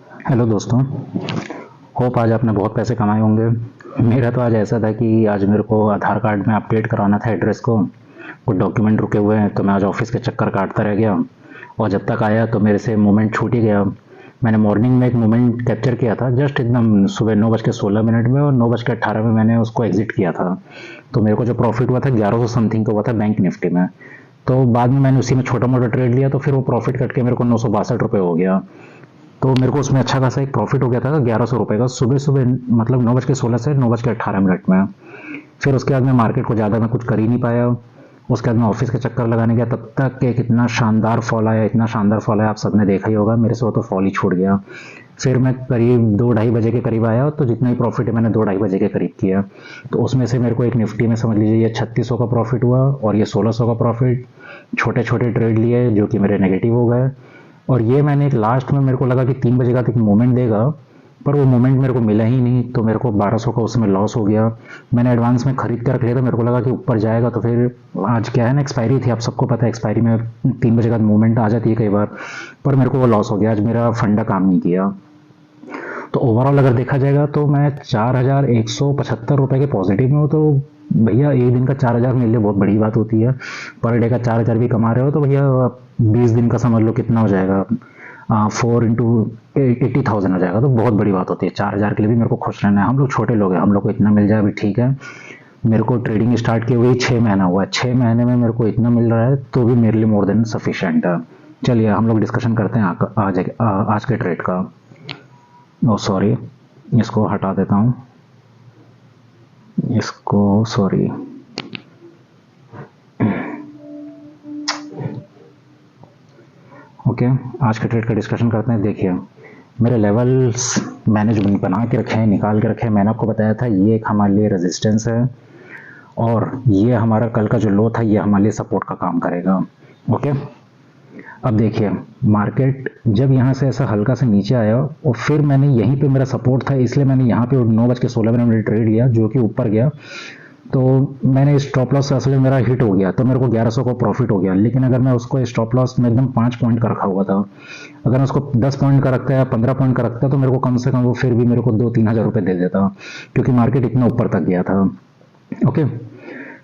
Hello दोस्तों। Hope आज आपने बहुत पैसे कमाए होंगे। मेरा तो आज ऐसा था कि आज मेरे को आधार कार्ड में अपडेट कराना था एड्रेस को। कुछ डॉक्यूमेंट रुके हुए हैं तो मैं आज ऑफिस के चक्कर काटता रह गया और जब तक आया तो मेरे से मोमेंट छूट ही गया। मैंने मॉर्निंग में एक मोमेंट कैप्चर किया था जस्ट एकदम सुबह 9:16 में और 9:18 में मैंने उसको एग्जिट किया था। तो मेरे को जो प्रॉफिट हुआ था 1100 समथिंग का हुआ था बैंक निफ्टी में। तो बाद में मैंने उसी में छोटा मोटा ट्रेड लिया तो फिर वो प्रॉफिट कट के मेरे को 962 रुपये हो गया। तो मेरे को उसमें अच्छा खासा एक प्रॉफिट हो गया था 1100 रुपये का सुबह सुबह, मतलब 9:16 से 9:18 में। फिर उसके बाद मैं मार्केट को ज़्यादा मैं कुछ कर ही नहीं पाया। उसके बाद मैं ऑफिस के चक्कर लगाने गया तब तक एक इतना शानदार फॉल आया, इतना शानदार फॉल आया, आप सबने देखा ही होगा। मेरे से वो तो फॉल ही छूट गया। फिर मैं करीब 2-2:30 बजे के करीब आया तो जितना ही प्रॉफिट है मैंने 2-2:30 बजे के करीब किया। तो उसमें से मेरे को एक निफ्टी में समझ लीजिए ये 3600 का प्रॉफिट हुआ और ये 1600 का प्रॉफिट। छोटे छोटे ट्रेड लिए जो कि मेरे नेगेटिव हो गए। और ये मैंने एक लास्ट में मेरे को लगा कि 3 बजे का एक मोमेंट देगा, पर वो मोमेंट मेरे को मिला ही नहीं तो मेरे को 1200 का उसमें लॉस हो गया। मैंने एडवांस में खरीद कर रख लिया था, मेरे को लगा कि ऊपर जाएगा तो फिर आज क्या है ना, एक्सपायरी थी, आप सबको पता है एक्सपायरी में 3 बजे का मूवमेंट आ जाती है कई बार। पर मेरे को वो लॉस हो गया, आज मेरा फंडा काम नहीं किया। तो ओवरऑल अगर देखा जाएगा तो मैं 4175 रुपये के पॉजिटिव में हूँ। तो भैया एक दिन का 4000 मेरे लिए बहुत बड़ी बात होती है। पर डे का 4000 भी कमा रहे हो तो भैया 20 दिन का समझ लो कितना हो जाएगा, 4 इंटू 80,000 हो जाएगा। तो बहुत बड़ी बात होती है। 4000 के लिए भी मेरे को खुश रहना है। हम लोग छोटे लोग हैं, हम लोग को इतना मिल जाए अभी ठीक है। मेरे को ट्रेडिंग स्टार्ट किए हुए 6 महीना हुआ है, 6 महीने में मेरे को इतना मिल रहा है तो भी मेरे लिए मोर देन सफिशिएंट है। चलिए हम लोग डिस्कशन करते हैं आज के ट्रेड का। ओ सॉरी, इसको हटा देता हूँ, इसको सॉरी। ओके, आज के ट्रेड का डिस्कशन करते हैं। देखिए मेरे लेवल्स मैंने जो बना के रखे हैं, निकाल के रखे हैं, मैंने आपको बताया था ये एक हमारे लिए रेजिस्टेंस है और ये हमारा कल का जो लो था ये हमारे लिए सपोर्ट का काम करेगा। ओके, अब देखिए मार्केट जब यहाँ से ऐसा हल्का से नीचे आया और फिर मैंने यहीं पे मेरा सपोर्ट था इसलिए मैंने यहाँ पे 9:16 में ट्रेड लिया जो कि ऊपर गया। तो मैंने स्टॉप लॉस असल मेरा हिट हो गया तो मेरे को 1100 का प्रॉफिट हो गया। लेकिन अगर मैं उसको स्टॉप लॉस में एकदम 5 पॉइंट का रखा हुआ था, अगर मैं उसको 10 पॉइंट का रखता या 15 पॉइंट का रखता तो मेरे को कम से कम वो फिर भी मेरे को 2-3 हज़ार रुपये दे देता, क्योंकि मार्केट इतना ऊपर तक गया था। ओके,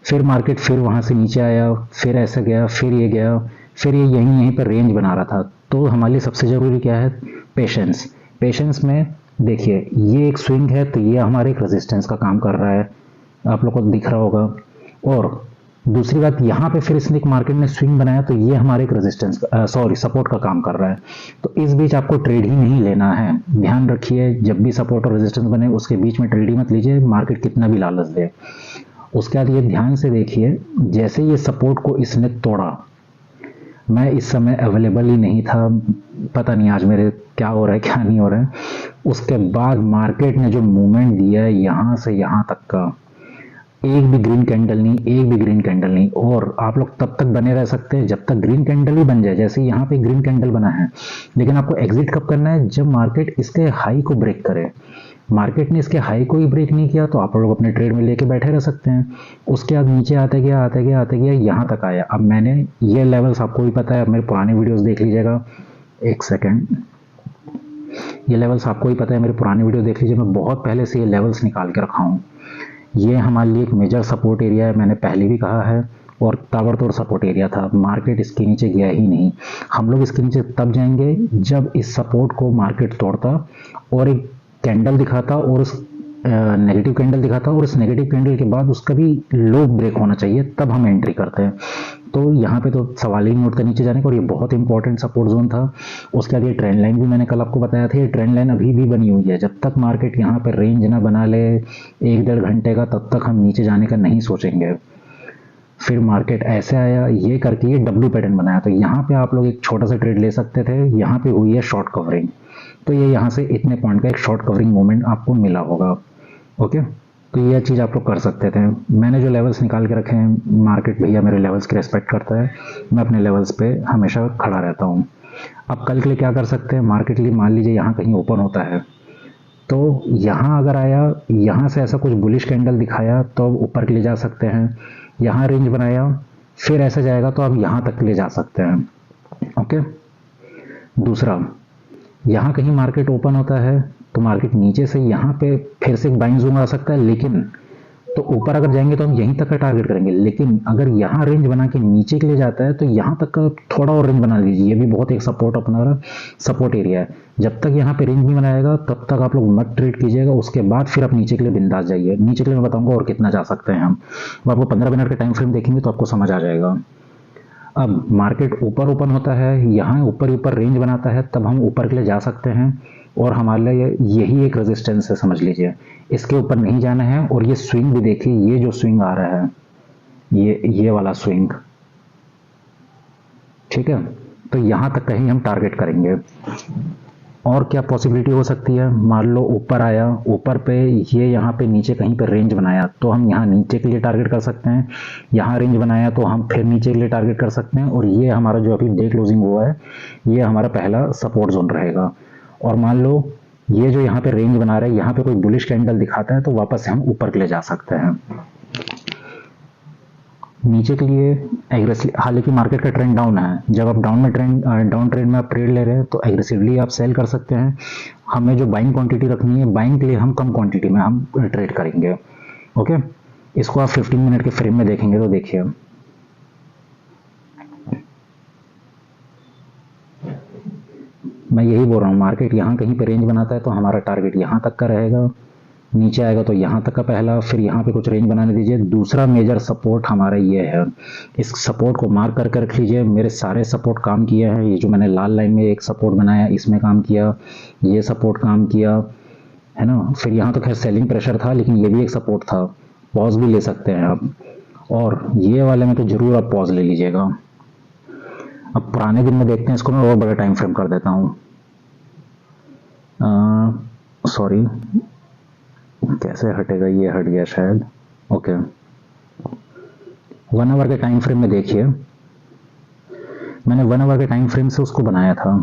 फिर मार्केट फिर वहाँ से नीचे आया, फिर ऐसे गया, फिर ये गया, फिर ये यहीं पर रेंज बना रहा था। तो हमारे लिए सबसे ज़रूरी क्या है? पेशेंस। पेशेंस में देखिए ये एक स्विंग है तो ये हमारे एक रेजिस्टेंस का काम कर रहा है, आप लोग को दिख रहा होगा। और दूसरी बात यहाँ पे फिर इसने एक मार्केट ने स्विंग बनाया तो ये हमारे एक रेजिस्टेंस सपोर्ट का काम कर रहा है। तो इस बीच आपको ट्रेड ही नहीं लेना है, ध्यान रखिए। जब भी सपोर्ट और रेजिस्टेंस बने उसके बीच में ट्रेड ही मत लीजिए, मार्केट कितना भी लालच दे। उसके बाद ये ध्यान से देखिए, जैसे ये सपोर्ट को इसने तोड़ा, मैं इस समय अवेलेबल ही नहीं था, पता नहीं आज मेरे क्या हो रहा है क्या नहीं हो रहा है। उसके बाद मार्केट ने जो मूवमेंट दिया है यहाँ से यहाँ तक का, एक भी ग्रीन कैंडल नहीं, एक भी ग्रीन कैंडल नहीं। और आप लोग तब तक बने रह सकते हैं जब तक ग्रीन कैंडल ही बन जाए, जैसे यहाँ पे ग्रीन कैंडल बना है। लेकिन आपको एग्जिट कब करना है? जब मार्केट इसके हाई को ब्रेक करे। मार्केट ने इसके हाई को ही ब्रेक नहीं किया तो आप लोग अपने ट्रेड में लेके बैठे रह सकते हैं। उसके बाद नीचे आते गया आते गया आते गया यहाँ तक आया। अब मैंने ये लेवल्स आपको भी पता है, मेरे पुराने वीडियोस देख लीजिएगा। एक सेकेंड, ये लेवल्स आपको ही पता है, मेरे पुराने वीडियो देख लीजिए, मैं बहुत पहले से ये लेवल्स निकाल के रखा हूँ। ये हमारे लिए एक मेजर सपोर्ट एरिया है, मैंने पहले भी कहा है, और ताबड़तोड़ सपोर्ट एरिया था। मार्केट इसके नीचे गया ही नहीं। हम लोग इसके नीचे तब जाएंगे जब इस सपोर्ट को मार्केट तोड़ता और एक कैंडल दिखाता और उस नेगेटिव कैंडल दिखाता और उस नेगेटिव कैंडल के बाद उसका भी लो ब्रेक होना चाहिए, तब हम एंट्री करते हैं। तो यहाँ पे तो सवाल ही नहीं उठता नीचे जाने का, और ये बहुत इंपॉर्टेंट सपोर्ट जोन था। उसके बाद ये ट्रेंड लाइन भी मैंने कल आपको बताया था, ये ट्रेंड लाइन अभी भी बनी हुई है। जब तक मार्केट यहाँ पर रेंज ना बना ले 1-1.5 घंटे का, तब तक हम नीचे जाने का नहीं सोचेंगे। फिर मार्केट ऐसे आया, ये करके ये डब्ल्यू पैटर्न बनाया, तो यहाँ पे आप लोग एक छोटा सा ट्रेड ले सकते थे। यहाँ पे हुई है शॉर्ट कवरिंग, तो ये यहाँ से इतने पॉइंट का एक शॉर्ट कवरिंग मोमेंट आपको मिला होगा। ओके, तो ये चीज़ आप लोग कर सकते थे। मैंने जो लेवल्स निकाल के रखे हैं, मार्केट भैया मेरे लेवल्स की रिस्पेक्ट करता है, मैं अपने लेवल्स पे हमेशा खड़ा रहता हूँ। अब कल के लिए क्या कर सकते हैं? मार्केट के लिए मान लीजिए यहाँ कहीं ओपन होता है तो यहाँ अगर आया, यहाँ से ऐसा कुछ बुलिश कैंडल दिखाया तो अब ऊपर के लिए जा सकते हैं। यहाँ रेंज बनाया, फिर ऐसा जाएगा तो आप यहाँ तक ले जा सकते हैं। ओके, दूसरा यहाँ कहीं मार्केट ओपन होता है तो मार्केट नीचे से यहाँ पे फिर से एक बाइंग जोन आ सकता है, लेकिन तो ऊपर अगर जाएंगे तो हम यहीं तक का टारगेट करेंगे। लेकिन अगर यहाँ रेंज बना के नीचे के लिए जाता है तो यहाँ तक का थोड़ा और रेंज बना लीजिए, ये भी बहुत एक सपोर्ट अपना सपोर्ट एरिया है। जब तक यहाँ पे रेंज नहीं बनाएगा तब तक आप लोग मत ट्रेड कीजिएगा, उसके बाद फिर आप नीचे के लिए बिंदास जाइए। नीचे के लिए मैं बताऊंगा और कितना जा सकते हैं हम, वो आपको 15 मिनट का टाइम फ्रेम देखेंगे तो आपको समझ आ जाएगा। अब मार्केट ऊपर ओपन होता है, यहाँ ऊपर ऊपर रेंज बनाता है, तब हम ऊपर के लिए जा सकते हैं और हमारे लिए यही एक रेजिस्टेंस है, समझ लीजिए। इसके ऊपर नहीं जाना है। और ये स्विंग भी देखिए, ये जो स्विंग आ रहा है, ये वाला स्विंग, ठीक है। तो यहाँ तक कहीं हम टारगेट करेंगे। और क्या पॉसिबिलिटी हो सकती है, मान लो ऊपर आया, ऊपर पे ये यहाँ पे नीचे कहीं पे रेंज बनाया तो हम यहाँ नीचे के लिए टारगेट कर सकते हैं। यहाँ रेंज बनाया तो हम फिर नीचे के लिए टारगेट कर सकते हैं। और ये हमारा जो अभी डे क्लोजिंग हुआ है, ये हमारा पहला सपोर्ट जोन रहेगा। और मान लो ये जो यहाँ पे रेंज बना रहा है, यहाँ पे कोई बुलिश कैंडल दिखाता है तो वापस से हम ऊपर के लिए जा सकते हैं। नीचे के लिए एग्रेसिव, हालांकि मार्केट का ट्रेंड डाउन है, जब आप डाउन ट्रेंड में आप ट्रेड ले रहे हैं तो एग्रेसिवली आप सेल कर सकते हैं। हमें जो बाइंग क्वांटिटी रखनी है, बाइंग के लिए हम कम क्वांटिटी में हम ट्रेड करेंगे। ओके, इसको आप 15 मिनट के फ्रेम में देखेंगे तो देखिए, मैं यही बोल रहा हूँ, मार्केट यहाँ कहीं पे रेंज बनाता है तो हमारा टारगेट यहाँ तक का रहेगा, नीचे आएगा तो यहाँ तक का पहला, फिर यहाँ पे कुछ रेंज बनाने दीजिए। दूसरा मेजर सपोर्ट हमारा ये है, इस सपोर्ट को मार्क करके रख लीजिए। मेरे सारे सपोर्ट काम किए हैं, ये जो मैंने लाल लाइन में एक सपोर्ट बनाया इसमें काम किया, ये सपोर्ट काम किया है ना। फिर यहाँ तो खैर सेलिंग प्रेशर था, लेकिन ये भी एक सपोर्ट था, पॉज भी ले सकते हैं आप। और ये वाले में तो जरूर आप पॉज ले लीजिएगा। अब पुराने दिन में देखते हैं इसको, मैं और बड़ा टाइम फ्रेम कर देता हूँ। सॉरी, कैसे हटेगा, ये हट गया शायद। ओके, 1 आवर के टाइम फ्रेम में देखिए, मैंने 1 आवर के टाइम फ्रेम से उसको बनाया था।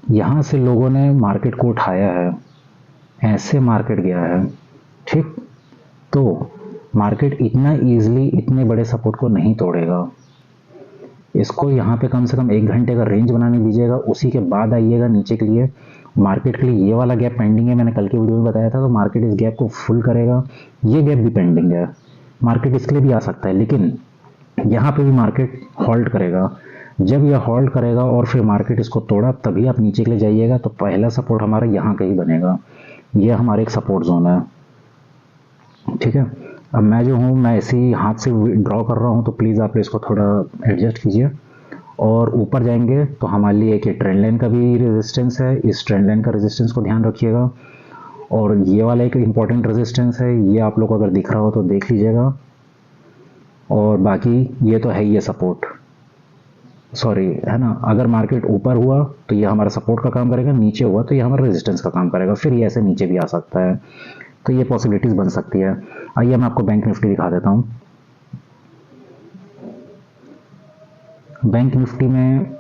यहां से लोगों ने मार्केट को उठाया है, ऐसे मार्केट गया है, ठीक। तो मार्केट इतना इजीली इतने बड़े सपोर्ट को नहीं तोड़ेगा। इसको यहाँ पे कम से कम 1 घंटे का रेंज बनाने दीजिएगा, उसी के बाद आइएगा नीचे के लिए। मार्केट के लिए ये वाला गैप पेंडिंग है, मैंने कल की वीडियो में बताया था, तो मार्केट इस गैप को फुल करेगा। ये गैप भी पेंडिंग है, मार्केट इसके लिए भी आ सकता है, लेकिन यहाँ पे भी मार्केट होल्ड करेगा। जब यह होल्ड करेगा और फिर मार्केट इसको तोड़ा, तभी आप नीचे के लिए जाइएगा। तो पहला सपोर्ट हमारा यहाँ कहीं बनेगा, यह हमारा एक सपोर्ट जोन है, ठीक है। अब मैं जो हूँ, मैं ऐसे ही हाथ से ड्रॉ कर रहा हूँ, तो प्लीज़ आप इसको थोड़ा एडजस्ट कीजिए। और ऊपर जाएंगे तो हमारे लिए एक ट्रेंड लाइन का भी रेजिस्टेंस है, इस ट्रेंड लाइन का रेजिस्टेंस को ध्यान रखिएगा। और ये वाला एक इम्पॉर्टेंट रेजिस्टेंस है, ये आप लोग को अगर दिख रहा हो तो देख लीजिएगा। और बाकी ये तो है, ये सपोर्ट, सॉरी, है ना। अगर मार्केट ऊपर हुआ तो ये हमारा सपोर्ट का काम करेगा, नीचे हुआ तो ये हमारा रेजिस्टेंस का काम करेगा, फिर ये ऐसे नीचे भी आ सकता है। तो ये पॉसिबिलिटीज बन सकती है। आइए मैं आपको बैंक निफ्टी दिखा देता हूँ। बैंक निफ्टी में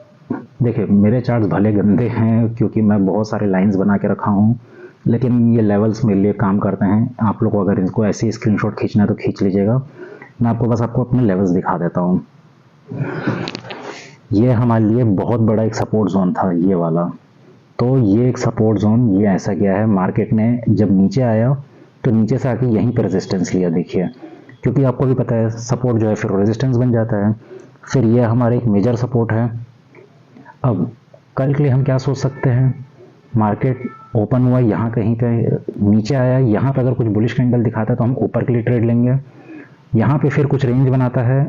देखिए, मेरे चार्ट्स भले गंदे हैं क्योंकि मैं बहुत सारे लाइंस बना के रखा हूँ, लेकिन ये लेवल्स मेरे लिए काम करते हैं। आप लोग को अगर इनको ऐसे ही स्क्रीनशॉट खींचना है तो खींच लीजिएगा। मैं आपको अपने लेवल्स दिखा देता हूँ। ये हमारे लिए बहुत बड़ा एक सपोर्ट जोन था, ये वाला। तो ये एक सपोर्ट जोन, ये ऐसा गया है, मार्केट ने जब नीचे आया तो नीचे से आके यहीं पर रेजिस्टेंस लिया, देखिए, क्योंकि आपको भी पता है सपोर्ट जो है फिर रेजिस्टेंस बन जाता है। फिर ये हमारा एक मेजर सपोर्ट है। अब कल के लिए हम क्या सोच सकते हैं, मार्केट ओपन हुआ यहाँ कहीं पे, नीचे आया, यहाँ पे अगर कुछ बुलिश कैंडल दिखाता है तो हम ऊपर के लिए ट्रेड लेंगे। यहाँ पे फिर कुछ रेंज बनाता है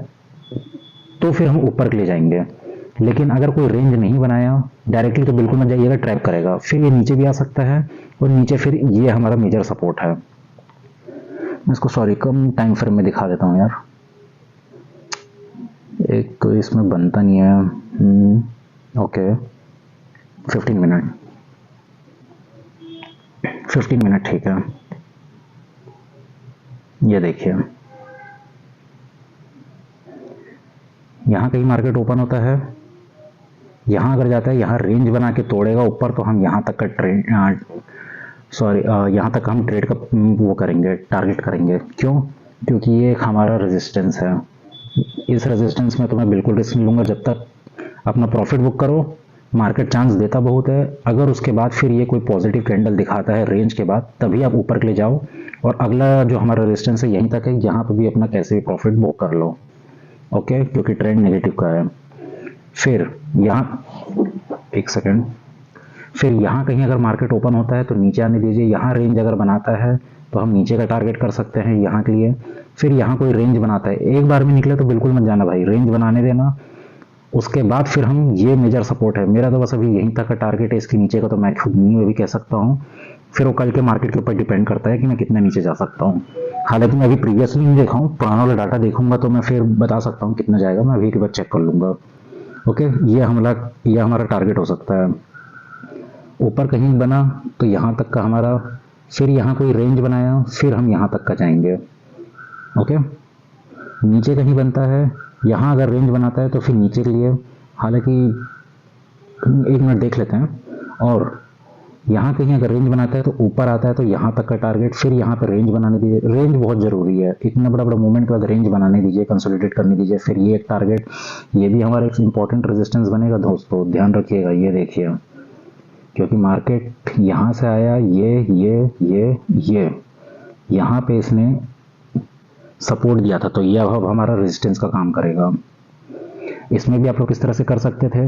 तो फिर हम ऊपर के लिए जाएंगे। लेकिन अगर कोई रेंज नहीं बनाया डायरेक्टली तो बिल्कुल मत जाइएगा, ट्रैप करेगा, फिर ये नीचे भी आ सकता है। और नीचे फिर ये हमारा मेजर सपोर्ट है। मैं इसको सॉरी कम टाइम फ्रेम में दिखा देता हूँ यार, एक तो इसमें बनता नहीं है। ओके, 15 मिनट ठीक है। ये देखिए, यहाँ कहीं मार्केट ओपन होता है, यहाँ अगर जाता है, यहाँ रेंज बना के तोड़ेगा ऊपर, तो हम यहाँ तक का ट्रेड यहाँ तक हम ट्रेड का वो करेंगे, टारगेट करेंगे। क्यों? क्योंकि ये एक हमारा रेजिस्टेंस है। इस रेजिस्टेंस में तो मैं बिल्कुल रिस्क नहीं लूँगा, जब तक अपना प्रॉफिट बुक करो मार्केट चांस देता बहुत है। अगर उसके बाद फिर ये कोई पॉजिटिव कैंडल दिखाता है रेंज के बाद, तभी आप ऊपर के लिए जाओ और अगला जो हमारा रेजिस्टेंस है यहीं तक है, यहाँ पर भी अपना कैसे भी प्रॉफिट बुक कर लो। ओके, क्योंकि ट्रेंड नेगेटिव का है। फिर यहाँ एक सेकेंड, फिर यहाँ कहीं अगर मार्केट ओपन होता है तो नीचे आने दीजिए। यहाँ रेंज अगर बनाता है तो हम नीचे का टारगेट कर सकते हैं यहाँ के लिए। फिर यहाँ कोई रेंज बनाता है, एक बार में निकले तो बिल्कुल मत जाना भाई, रेंज बनाने देना। उसके बाद फिर हम, ये मेजर सपोर्ट है मेरा, तो बस अभी यहीं तक का टारगेट है, इसके नीचे का तो मैं खुद नहीं अभी कह सकता हूँ। फिर वो कल के मार्केट के ऊपर डिपेंड करता है कि मैं कितना नीचे जा सकता हूँ। हालांकि मैं अभी प्रीवियसली नहीं देखा हूँ, पुराना वाला डाटा देखूंगा तो मैं फिर बता सकता हूँ कितना जाएगा, मैं अभी एक बार चेक कर लूंगा। ओके, ये हमारा टारगेट हो सकता है। ऊपर कहीं बना तो यहाँ तक का हमारा, फिर यहाँ कोई रेंज बनाया, फिर हम यहाँ तक का जाएंगे। ओके, नीचे कहीं बनता है, यहाँ अगर रेंज बनाता है तो फिर नीचे के लिए, हालांकि एक मिनट देख लेते हैं। और यहाँ कहीं अगर रेंज बनाता है तो ऊपर आता है तो यहाँ तक का टारगेट, फिर यहाँ पर रेंज बनाने दीजिए। रेंज बहुत ज़रूरी है, इतना बड़ा बड़ा मूवमेंट के बाद रेंज बनाने दीजिए, कंसोलिडेट करने दीजिए। फिर ये एक टारगेट, ये भी हमारा एक इंपॉर्टेंट रेजिस्टेंस बनेगा दोस्तों, ध्यान रखिएगा। ये देखिए, क्योंकि मार्केट यहाँ से आया, ये यहाँ पे इसने सपोर्ट दिया था, तो ये अब हमारा रेजिस्टेंस का काम करेगा। इसमें भी आप लोग इस तरह से कर सकते थे,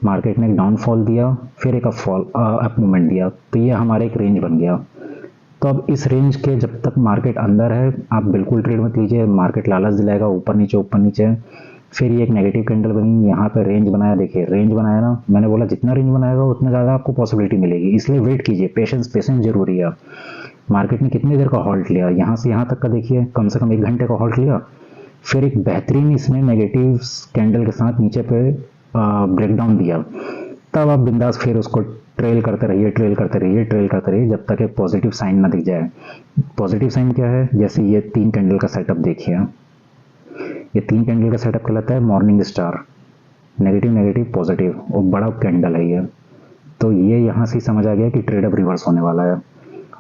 मार्केट ने एक डाउनफॉल दिया, फिर एक अप मूवमेंट दिया, तो ये हमारा एक रेंज बन गया। तो अब इस रेंज के जब तक मार्केट अंदर है आप बिल्कुल ट्रेड मत लीजिए, मार्केट लालच दिलाएगा ऊपर नीचे। फिर ये एक नेगेटिव कैंडल बनी, यहाँ पे रेंज बनाया, देखिए रेंज बनाया ना, मैंने बोला जितना रेंज बनाएगा उतना ज़्यादा आपको पॉसिबिलिटी मिलेगी, इसलिए वेट कीजिए, पेशेंस जरूरी है। मार्केट ने कितनी देर का हॉल्ट लिया, यहाँ से यहाँ तक का देखिए, कम से कम 1 घंटे का हॉल्ट लिया। फिर एक बेहतरीन इसने नेगेटिव कैंडल के साथ नीचे पे ब्रेकडाउन दिया, तब आप बिंदास फिर उसको ट्रेल करते रहिए जब तक एक पॉजिटिव साइन ना दिख जाए। पॉजिटिव साइन क्या है, जैसे ये 3 कैंडल का सेटअप देखिए, ये 3 कैंडल का सेटअप कहलाता है मॉर्निंग स्टार, नेगेटिव पॉजिटिव, और बड़ा कैंडल है ये। तो ये यहाँ से समझ आ गया कि ट्रेड अब रिवर्स होने वाला है।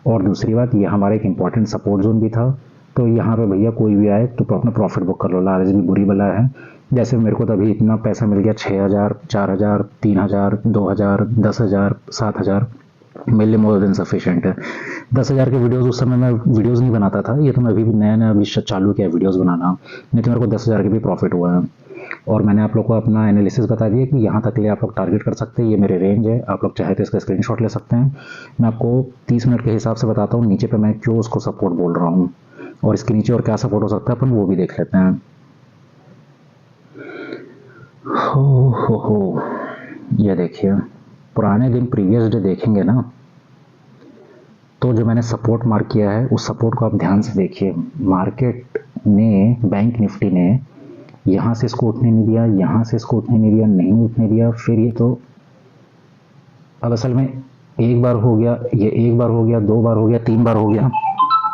और दूसरी बात, ये हमारा एक इंपॉर्टेंट सपोर्ट जोन भी था, तो यहाँ पे भैया कोई भी आए तो अपना प्रॉफिट बुक कर लो, लालच भी बुरी बला है। जैसे मेरे को तो अभी इतना पैसा मिल गया, 6000, 4000, 3000, 2000, 10,000, 7,000, मेरे लिए मोर देन सफिशिएंट है। 10,000 के वीडियोस उस समय मैं वीडियोस नहीं बनाता था, ये तो मैं अभी भी नया अभी चालू किया वीडियोस बनाना, नहीं तो मेरे को 10,000 के भी प्रॉफिट हुआ है। और मैंने आप लोग को अपना एनालिसिस बता दिया कि यहाँ तक के लिए आप लोग टारगेट कर सकते हैं, ये मेरे रेंज है, आप लोग चाहे तो इसका स्क्रीनशॉट ले सकते हैं। मैं आपको 30 मिनट के हिसाब से बताता हूँ नीचे पे मैं क्यों उसको सपोर्ट बोल रहा हूँ, और इसके नीचे और क्या सपोर्ट हो सकता है अपन वो भी देख लेते हैं। हो ये देखिए, पुराने दिन प्रीवियस डे देखेंगे ना, तो जो मैंने सपोर्ट मार्क किया है उस सपोर्ट को आप ध्यान से देखिए। मार्केट ने, बैंक निफ्टी ने यहाँ से इसको उठने नहीं दिया, यहाँ से इसको उठने नहीं दिया, नहीं उठने दिया। फिर ये तो अब असल में एक बार हो गया, ये एक बार हो गया, 2 बार हो गया, 3 बार हो गया,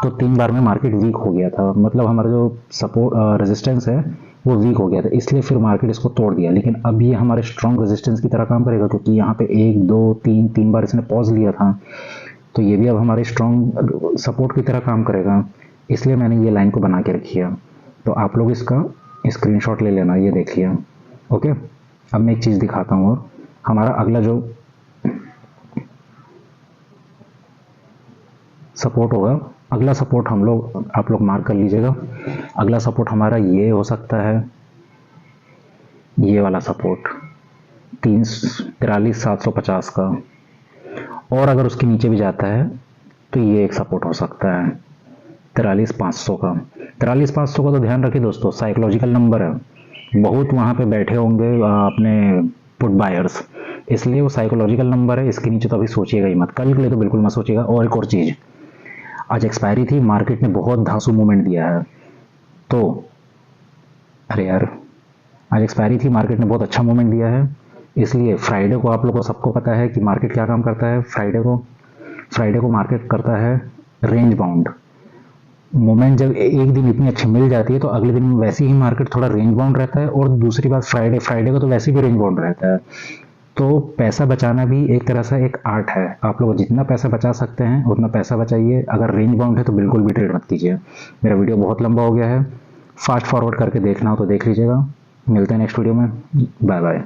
तो 3 बार में मार्केट वीक हो गया था, मतलब हमारा जो सपोर्ट रेजिस्टेंस है वो वीक हो गया था, इसलिए फिर मार्केट इसको तोड़ दिया। लेकिन अब ये हमारे स्ट्रॉन्ग रेजिस्टेंस की तरह काम करेगा, क्योंकि यहाँ पे 1, 2, 3 बार इसने पॉज लिया था, तो ये भी अब हमारे स्ट्रॉन्ग सपोर्ट की तरह काम करेगा, इसलिए मैंने ये लाइन को बना के रखी है। तो आप लोग इसका स्क्रीनशॉट ले लेना, ये देखिए। ओके, अब मैं एक चीज़ दिखाता हूँ, और हमारा अगला जो सपोर्ट होगा, अगला सपोर्ट आप लोग मार्क कर लीजिएगा। अगला सपोर्ट हमारा ये हो सकता है, ये वाला सपोर्ट 43,750 का, और अगर उसके नीचे भी जाता है तो ये एक सपोर्ट हो सकता है 43,500 का। 43,500 का तो ध्यान रखिए दोस्तों, साइकोलॉजिकल नंबर है, बहुत वहाँ पे बैठे होंगे अपने पुट बायर्स, इसलिए वो साइकोलॉजिकल नंबर है, इसके नीचे तो अभी सोचिएगा ही मत, कल के लिए तो बिल्कुल मत सोचिएगा। और एक और चीज़, आज एक्सपायरी थी, मार्केट ने बहुत धांसू मूवमेंट दिया है, तो अरे यार आज एक्सपायरी थी, मार्केट ने बहुत अच्छा मूवमेंट दिया है, इसलिए फ्राइडे को आप लोग को सबको पता है कि मार्केट क्या काम करता है। फ्राइडे को मार्केट करता है रेंज बाउंड मूवमेंट। जब एक दिन इतनी अच्छी मिल जाती है तो अगले दिन वैसे ही मार्केट थोड़ा रेंज बाउंड रहता है, और दूसरी बात फ्राइडे को तो वैसे भी रेंज बाउंड रहता है। तो पैसा बचाना भी एक तरह से एक आर्ट है, आप लोग जितना पैसा बचा सकते हैं उतना पैसा बचाइए। अगर रेंज बाउंड है तो बिल्कुल भी ट्रेड मत कीजिए। मेरा वीडियो बहुत लंबा हो गया है, फास्ट फॉरवर्ड करके देखना हो तो देख लीजिएगा। मिलते हैं नेक्स्ट वीडियो में, बाय बाय।